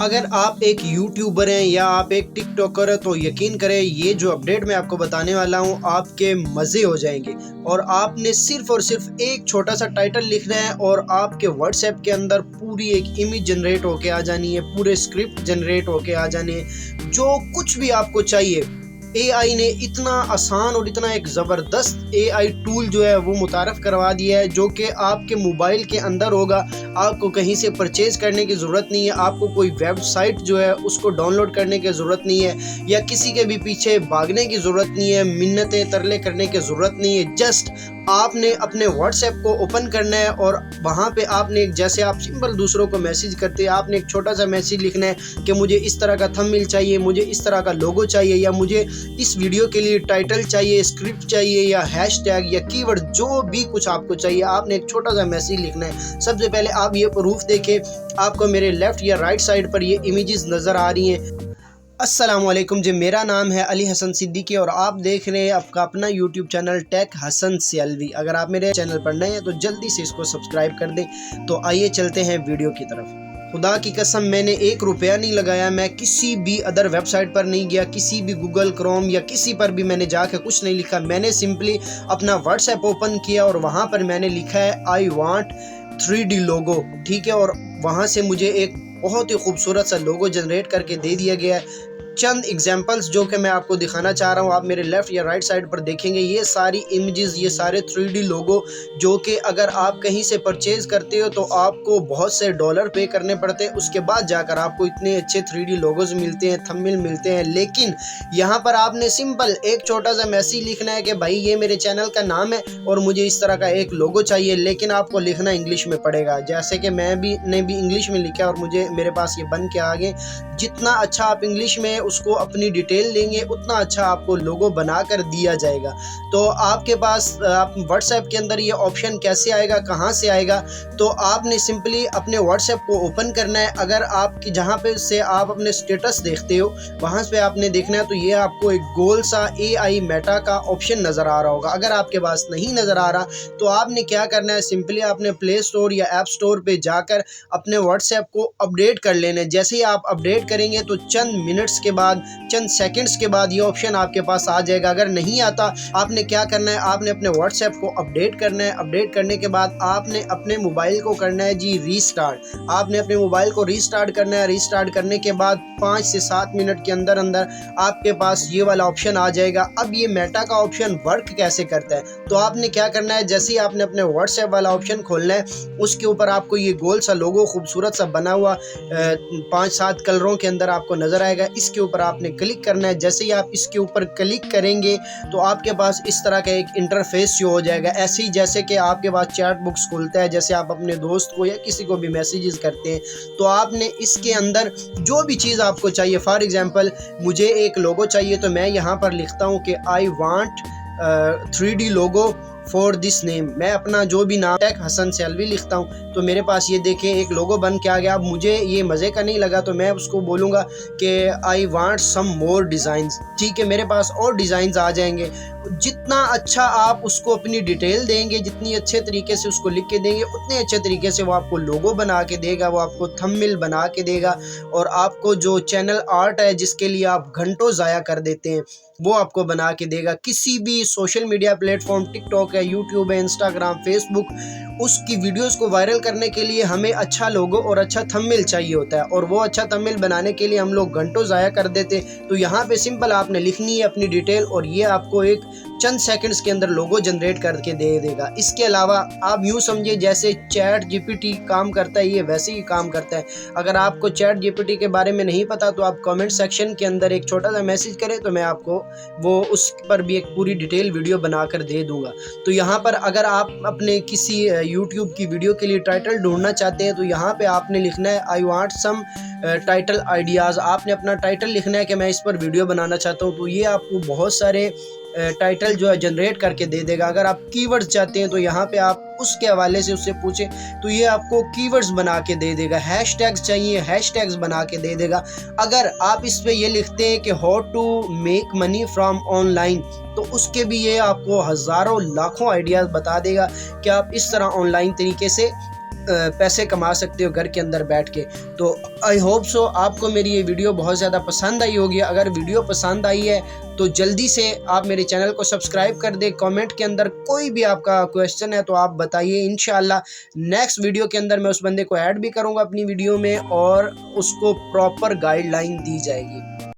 अगर आप एक यूट्यूबर हैं या आप एक टिकटॉकर हैं तो यकीन करें ये जो अपडेट मैं आपको बताने वाला हूँ आपके मज़े हो जाएंगे। और आपने सिर्फ और सिर्फ एक छोटा सा टाइटल लिखना है और आपके व्हाट्सएप के अंदर पूरी एक इमेज जनरेट होके आ जानी है, पूरे स्क्रिप्ट जनरेट होके आ जाने हैं। जो कुछ भी आपको चाहिए एआई ने इतना आसान और इतना एक ज़बरदस्त एआई टूल जो है वो मुतारफ़ करवा दिया है, जो कि आपके मोबाइल के अंदर होगा। आपको कहीं से परचेज़ करने की ज़रूरत नहीं है, आपको कोई वेबसाइट जो है उसको डाउनलोड करने की ज़रूरत नहीं है, या किसी के भी पीछे भागने की ज़रूरत नहीं है, मिन्नतें तरले करने की ज़रूरत नहीं है। जस्ट आपने अपने व्हाट्सएप को ओपन करना है और वहाँ पे आपने जैसे आप सिंपल दूसरों को मैसेज करते हैं, आपने एक छोटा सा मैसेज लिखना है कि मुझे इस तरह का थंबनेल चाहिए, मुझे इस तरह का लोगो चाहिए, या मुझे इस वीडियो के लिए टाइटल चाहिए, स्क्रिप्ट चाहिए, या हैशटैग या कीवर्ड, जो भी कुछ आपको चाहिए आपने एक छोटा सा मैसेज लिखना है। सबसे पहले आप ये प्रूफ देखें, आपको मेरे लेफ़्ट या राइट साइड पर ये इमेजेस नज़र आ रही हैं। अस्सलामुअलैकुम जी, मेरा नाम है अली हसन सिद्दीकी और आप देख रहे हैं आपका अपना YouTube channel tech Hasan Sialvi. अगर आप मेरे चैनल पर नए हैं तो जल्दी से इसको सब्सक्राइब कर दें। तो आइए चलते हैं वीडियो की तरफ। खुदा की कसम मैंने 1 रुपया नहीं लगाया, मैं किसी भी अदर वेबसाइट पर नहीं गया, किसी भी गूगल क्रोम या किसी पर भी मैंने जाकर कुछ नहीं लिखा। मैंने सिंपली अपना व्हाट्सएप ओपन किया और वहाँ पर मैंने लिखा है आई वांट 3D लोगो, ठीक है। और वहाँ से मुझे एक बहुत ही खूबसूरत सा लोगो जनरेट करके दे दिया गया है। चंद एग्जांपल्स जो कि मैं आपको दिखाना चाह रहा हूँ, आप मेरे लेफ़्ट या राइट साइड पर देखेंगे ये सारी इमेजेस, ये सारे 3D लोगो, जो कि अगर आप कहीं से परचेज़ करते हो तो आपको बहुत से डॉलर पे करने पड़ते हैं, उसके बाद जाकर आपको इतने अच्छे 3D लोगोज मिलते हैं, थंबनेल मिलते हैं। लेकिन यहाँ पर आपने सिंपल एक छोटा सा मैसेज लिखना है कि भाई ये मेरे चैनल का नाम है और मुझे इस तरह का एक लोगो चाहिए, लेकिन आपको लिखना इंग्लिश में पड़ेगा। जैसे कि मैं भी इंग्लिश में लिखा और मेरे पास ये बन के आ गए। जितना अच्छा आप इंग्लिश में उसको अपनी डिटेल देंगे उतना अच्छा आपको लोगो बना कर दिया जाएगा। तो आपके पास आप व्हाट्सएप के अंदर ये ऑप्शन कैसे आएगा, कहाँ से आएगा? तो आपने सिंपली अपने व्हाट्सएप को ओपन करना है। अगर आपकी जहाँ पे से आप अपने स्टेटस देखते हो वहाँ पे आपने देखना है, तो ये आपको एक गोल सा एआई मेटा का ऑप्शन नज़र आ रहा होगा। अगर आपके पास नहीं नज़र आ रहा तो आपने क्या करना है, सिंपली आपने प्ले स्टोर या ऐप स्टोर पर जाकर अपने व्हाट्सएप को अपडेट कर लेना है। जैसे ही आप अपडेट करेंगे तो चंद मिनट्स के बाद, चंद सेकंड्स के बाद ये ऑप्शन आपके पास आ जाएगा। अगर नहीं आता आपने क्या करना है, आपने अपने व्हाट्सएप को अपडेट करना है। अपडेट करने के बाद आपने अपने मोबाइल को करना है जी रीस्टार्ट। आपने अपने मोबाइल को रीस्टार्ट करना है। रीस्टार्ट करने के बाद 5 से 7 मिनट के अंदर अंदर आपके पास ये वाला ऑप्शन आ जाएगा। अब ये मेटा का ऑप्शन वर्क कैसे करता है, तो आपने क्या करना है, जैसे ही आपने अपने व्हाट्सएप वाला ऑप्शन खोलना है उसके ऊपर आपको ये गोल सा लोगो खूबसूरत सा बना हुआ 5-7 कलरों के अंदर आपको नज़र आएगा। इसके ऊपर आपने क्लिक करना है। जैसे ही आप इसके ऊपर क्लिक करेंगे तो आपके पास इस तरह का एक इंटरफेस शो हो जाएगा। ऐसे ही जैसे कि आपके पास चैट बुक्स खुलता है, जैसे आप अपने दोस्त को या किसी को भी मैसेजेस करते हैं, तो आपने इसके अंदर जो भी चीज़ आपको चाहिए, फॉर एग्जांपल मुझे एक लोगो चाहिए तो मैं यहाँ पर लिखता हूँ कि I want 3D logo for this name. मैं अपना जो भी नाम टेक हसन सियालवी लिखता हूँ तो मेरे पास ये देखें एक लोगो बन के आ गया। अब मुझे ये मज़े का नहीं लगा तो मैं उसको बोलूँगा कि आई वांट सम मोर डिज़ाइंस, ठीक है। मेरे पास और डिज़ाइंस आ जाएंगे। जितना अच्छा आप उसको अपनी डिटेल देंगे, जितनी अच्छे तरीके से उसको लिख के देंगे, उतने अच्छे तरीके से वो आपको लोगो बना के देगा, वो आपको थंबनेल बना के देगा, और आपको जो चैनल आर्ट है जिसके लिए आप घंटों ज़ाया कर देते हैं वो आपको बना के देगा। किसी भी सोशल मीडिया प्लेटफॉर्म, टिकटॉक है, यूट्यूब है, इंस्टाग्राम, फेसबुक, उसकी वीडियोस को वायरल करने के लिए हमें अच्छा लोगो और अच्छा थंबनेल चाहिए होता है, और वो अच्छा थंबनेल बनाने के लिए हम लोग घंटों ज़ाया कर देते। तो यहाँ पे सिंपल आपने लिखनी है अपनी डिटेल और ये आपको एक चंद सेकंड्स के अंदर लोगो जनरेट करके दे देगा। इसके अलावा आप यूँ समझिए जैसे चैट जीपीटी काम करता है, ये वैसे ही काम करता है। अगर आपको चैट जीपीटी के बारे में नहीं पता तो आप कमेंट सेक्शन के अंदर एक छोटा सा मैसेज करें तो मैं आपको वो उस पर भी एक पूरी डिटेल वीडियो बनाकर दे दूंगा। तो यहाँ पर अगर आप अपने किसी यूट्यूब की वीडियो के लिए टाइटल ढूंढना चाहते हैं तो यहाँ पे आपने लिखना है I want some title ideas. आपने अपना टाइटल लिखना है कि मैं इस पर वीडियो बनाना चाहता हूँ, तो ये आपको बहुत सारे टाइटल जो है जनरेट करके दे देगा। अगर आप कीवर्ड्स चाहते हैं तो यहाँ पे आप उसके हवाले से उससे पूछें तो ये आपको कीवर्ड्स बना के दे देगा। हैशटैग्स चाहिए, हैशटैग्स बना के दे देगा। अगर आप इस पे ये लिखते हैं कि how to make money from online, तो उसके भी ये आपको हज़ारों लाखों आइडियाज़ बता देगा कि आप इस तरह ऑनलाइन तरीके से पैसे कमा सकते हो घर के अंदर बैठ के। तो आई होप सो आपको मेरी ये वीडियो बहुत ज़्यादा पसंद आई होगी। अगर वीडियो पसंद आई है तो जल्दी से आप मेरे चैनल को सब्सक्राइब कर दें। कमेंट के अंदर कोई भी आपका क्वेश्चन है तो आप बताइए, इंशाल्लाह नेक्स्ट वीडियो के अंदर मैं उस बंदे को ऐड भी करूँगा अपनी वीडियो में और उसको प्रॉपर गाइडलाइन दी जाएगी।